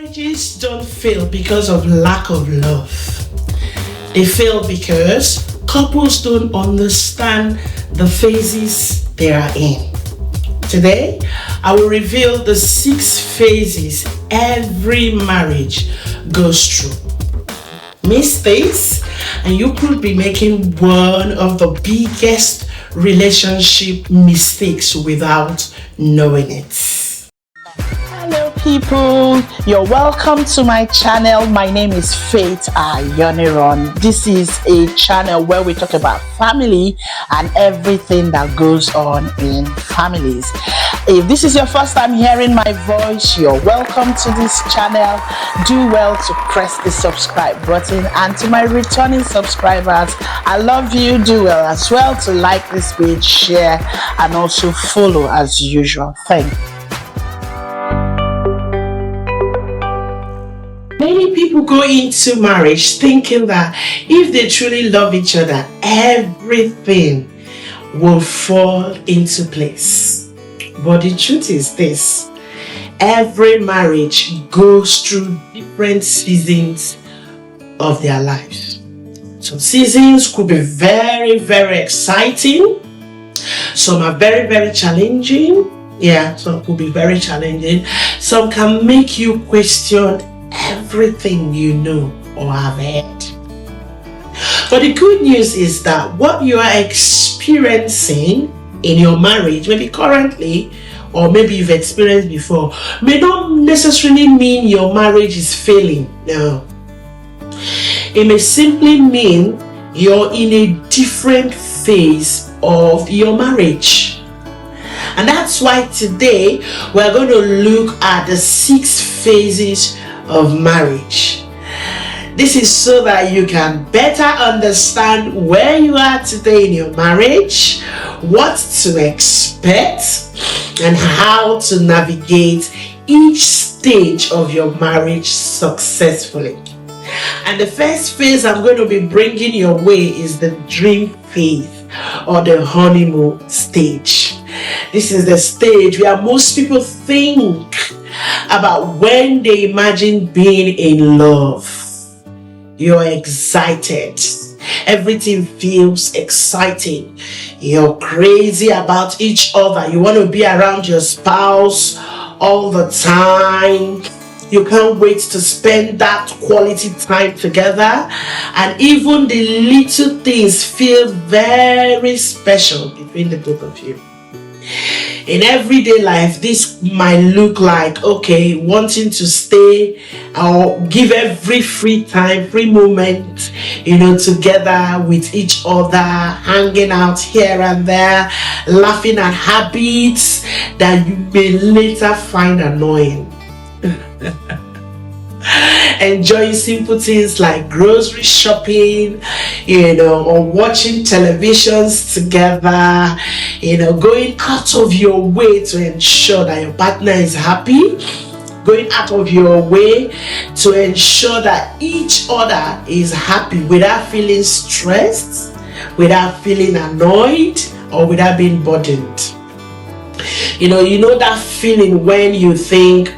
Marriages don't fail because of lack of love. They fail because couples don't understand the phases they are in. Today, I will reveal the 6 phases every marriage goes through. Miss this, and you could be making one of the biggest relationship mistakes without knowing it. Hello people, you're welcome to my channel. My name is Faith Ayoniron. This is a channel where we talk about family and everything that goes on in families. If this is your first time hearing my voice, you're welcome to this channel. Do well to press the subscribe button, and to my returning subscribers, I love you. Do well as well to like this page, share, and also follow as usual. Thank you. Many people go into marriage thinking that if they truly love each other, everything will fall into place. But the truth is this: every marriage goes through different seasons of their lives. Some seasons could be very, very exciting. Some are very, very challenging. Some could be very challenging. Some can make you question everything you know or have heard. But the good news is that what you are experiencing in your marriage, maybe currently or maybe you've experienced before, may not necessarily mean your marriage is failing. No. It may simply mean you're in a different phase of your marriage. And that's why today we're going to look at the 6 phases of marriage. This is so that you can better understand where you are today in your marriage, what to expect, and how to navigate each stage of your marriage successfully. And the first phase I'm going to be bringing your way is the dream phase, or the honeymoon stage. This is the stage where most people think about when they imagine being in love. You're excited. Everything feels exciting. You're crazy about each other. You want to be around your spouse all the time. You can't wait to spend that quality time together. And even the little things feel very special between the both of you. In everyday life, this might look like, wanting to stay or give every free moment, together with each other, hanging out here and there, laughing at habits that you may later find annoying. Enjoying simple things like grocery shopping, or watching televisions together, going out of your way to ensure that your partner is happy, going out of your way to ensure that each other is happy without feeling stressed, without feeling annoyed, or without being burdened. You know that feeling when you think,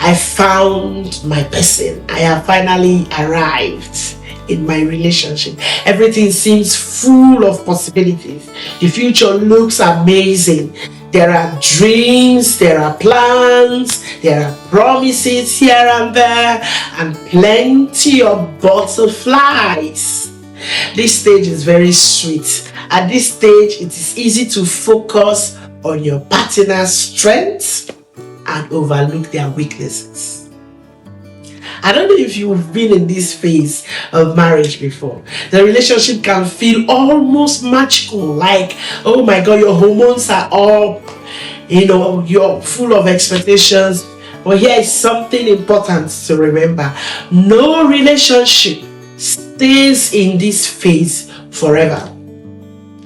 I found my person. I have finally arrived in my relationship. Everything seems full of possibilities. The future looks amazing. There are dreams, there are plans, there are promises here and there, and plenty of butterflies. This stage is very sweet. At this stage, it is easy to focus on your partner's strengths and overlook their weaknesses. I don't know if you've been in this phase of marriage before. The relationship can feel almost magical, like, oh my God, your hormones are up, you're full of expectations. But here is something important to remember: no relationship stays in this phase forever,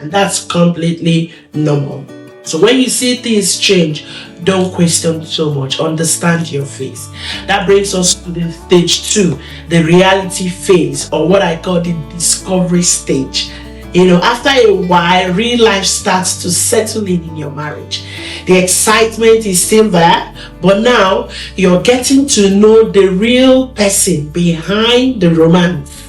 and that's completely normal. So when you see things change, don't question so much. Understand your phase. That brings us to the stage 2, the reality phase, or what I call the discovery stage. After a while, real life starts to settle in your marriage. The excitement is still there, but now you're getting to know the real person behind the romance.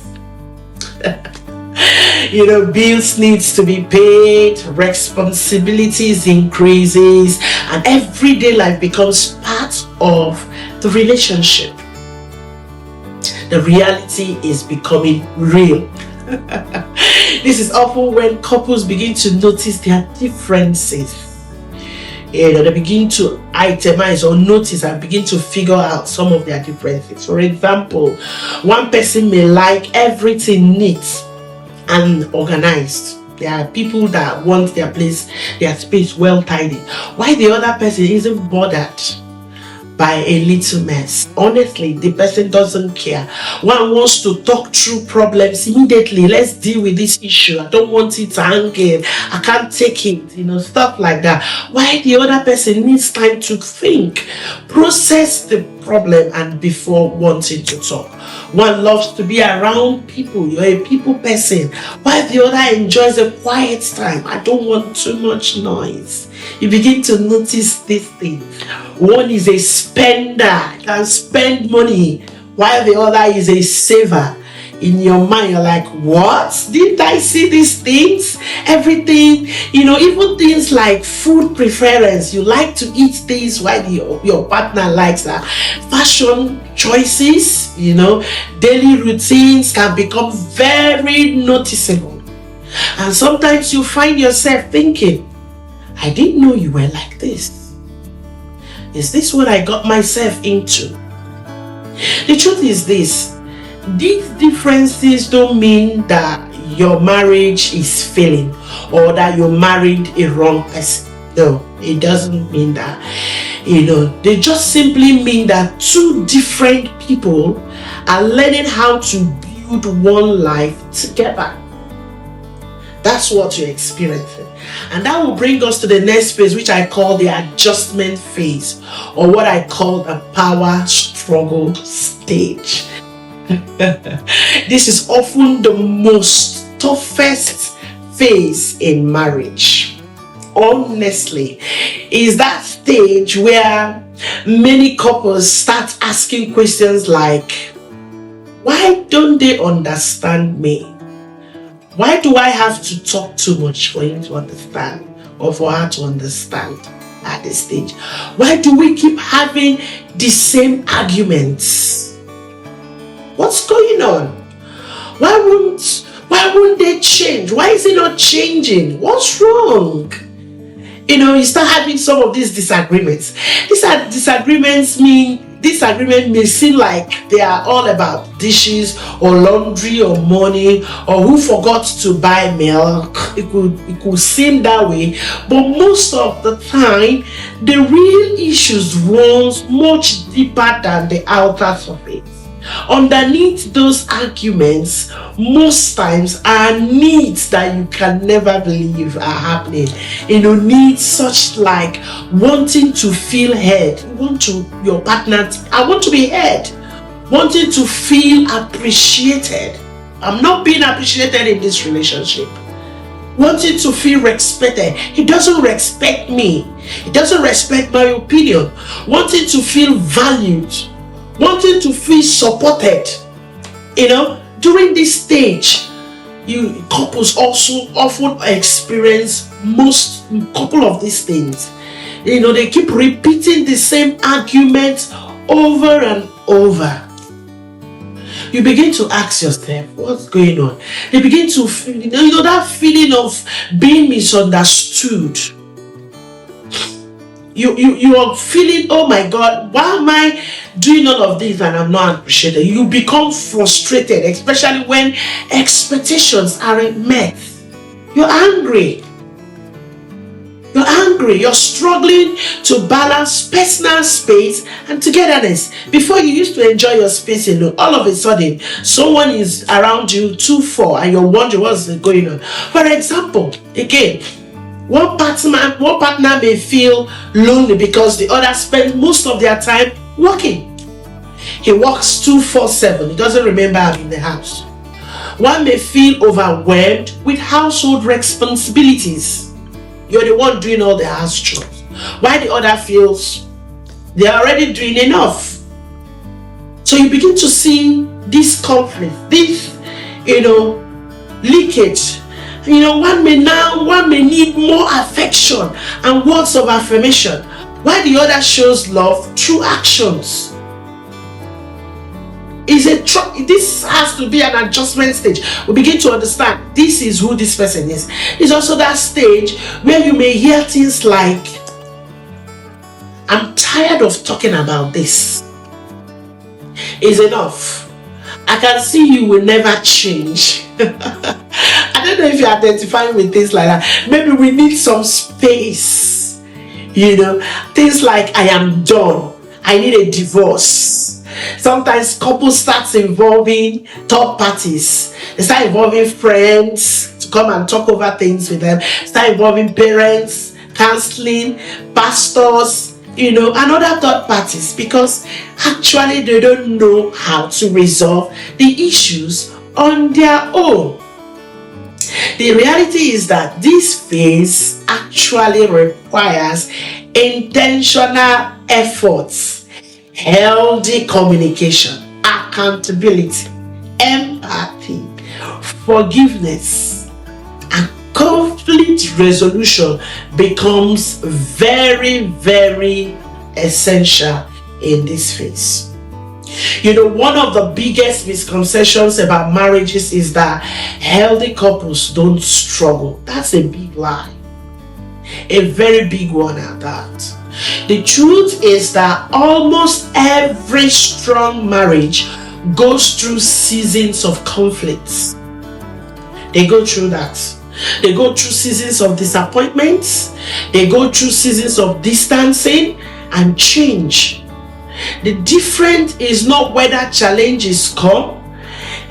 Bills needs to be paid, responsibilities increases, and everyday life becomes part of the relationship. The reality is becoming real. This is often when couples begin to notice their differences. They begin to itemize or notice and begin to figure out some of their differences. For example, one person may like everything neat and organized. There are people that want their space well tidy, while the other person isn't bothered by a little mess. Honestly, the person doesn't care. One wants to talk through problems immediately. Let's deal with this issue. I don't want it hanging. I can't take it. Stuff like that. While the other person needs time to think, process the problem, and before wanting to talk. One loves to be around people. You're a people person, while the other enjoys a quiet time. I don't want too much noise. You begin to notice these things. One is a spender, can spend money, while the other is a saver. In your mind, you're like, what? Didn't I see these things? Everything, even things like food preference. You like to eat things while your partner likes that. Fashion choices, daily routines can become very noticeable. And sometimes you find yourself thinking, I didn't know you were like this. Is this what I got myself into? The truth is this. These differences don't mean that your marriage is failing or that you married a wrong person. No, it doesn't mean that. They just simply mean that two different people are learning how to build one life together. That's what you're experiencing. And that will bring us to the next phase, which I call the adjustment phase, or what I call a power struggle stage. This is often the most toughest phase in marriage. Honestly, is that stage where many couples start asking questions like, why don't they understand me? Why do I have to talk too much for him to understand or for her to understand at this stage? Why do we keep having the same arguments? What's going on? Why won't they change? Why is it not changing? What's wrong? You start having some of these disagreements. Disagreement may seem like they are all about dishes or laundry or money or who forgot to buy milk. It could seem that way, but most of the time, the real issues runs much deeper than the outer surface. Underneath those arguments, most times, are needs that you can never believe are happening. Needs such like wanting to feel heard. Your partner, I want to be heard. Wanting to feel appreciated. I'm not being appreciated in this relationship. Wanting to feel respected. He doesn't respect me. He doesn't respect my opinion. Wanting to feel valued. Wanting to feel supported. During this stage, couples also often experience couple of these things. They keep repeating the same arguments over and over. You begin to ask yourself, what's going on? They begin to feel, that feeling of being misunderstood. You are feeling, oh my God, why am I doing all of this and I'm not appreciated? You become frustrated, especially when expectations aren't met. You're angry. You're struggling to balance personal space and togetherness. Before, you used to enjoy your space alone. All of a sudden, someone is around you 2-4 and you're wondering what's going on. For example, again, one partner may feel lonely because the other spends most of their time working. He works 2-4-7. He doesn't remember I'm in the house. One may feel overwhelmed with household responsibilities. You're the one doing all the house chores, while the other feels they are already doing enough. So you begin to see this conflict, this, leakage. One may need more affection and words of affirmation, while the other shows love through actions. This has to be an adjustment stage. We begin to understand this is who this person is. It's also that stage where you may hear things like, I'm tired of talking about this. It's enough. I can see you will never change. I don't know if you're identifying with things like that. Maybe we need some space. Things like, I am done. I need a divorce. Sometimes couples start involving third parties. They start involving friends to come and talk over things with them. Start involving parents, counseling, pastors, and other third parties, because actually they don't know how to resolve the issues on their own. The reality is that this phase actually requires intentional efforts, healthy communication, accountability, empathy, forgiveness, and conflict resolution becomes very, very essential in this phase. One of the biggest misconceptions about marriages is that healthy couples don't struggle. That's a big lie. A very big one at that. The truth is that almost every strong marriage goes through seasons of conflicts. They go through that. They go through seasons of disappointments. They go through seasons of distancing and change. The difference is not whether challenges come,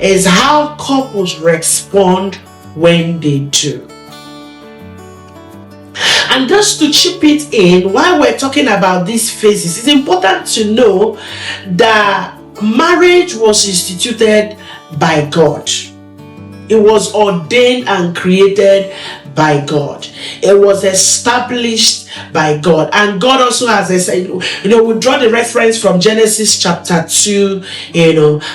it's how couples respond when they do. And just to chip it in, while we're talking about these phases, it's important to know that marriage was instituted by God. It was ordained and created by God. It was established by God. And God also has we draw the reference from Genesis chapter 2,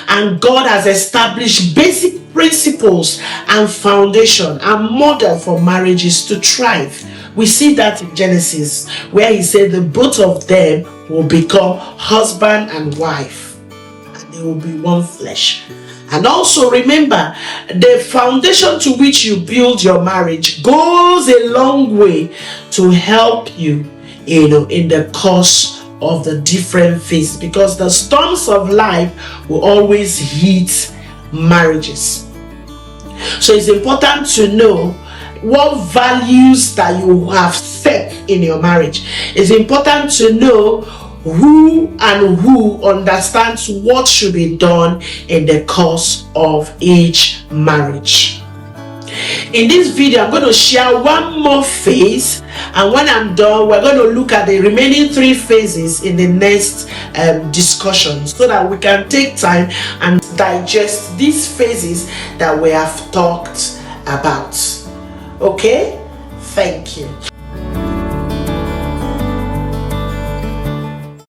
and God has established basic principles and foundation and model for marriages to thrive. We see that in Genesis, where he said the both of them will become husband and wife, and they will be one flesh. And also remember, the foundation to which you build your marriage goes a long way to help you, in the course of the different phases, because the storms of life will always hit marriages. So it's important to know what values that you have set in your marriage. It's important to know who understands what should be done in the course of each marriage. In this video, I'm going to share one more phase, and when I'm done, we're going to look at the remaining 3 phases in the next discussion, so that we can take time and digest these phases that we have talked about. Okay? Thank you.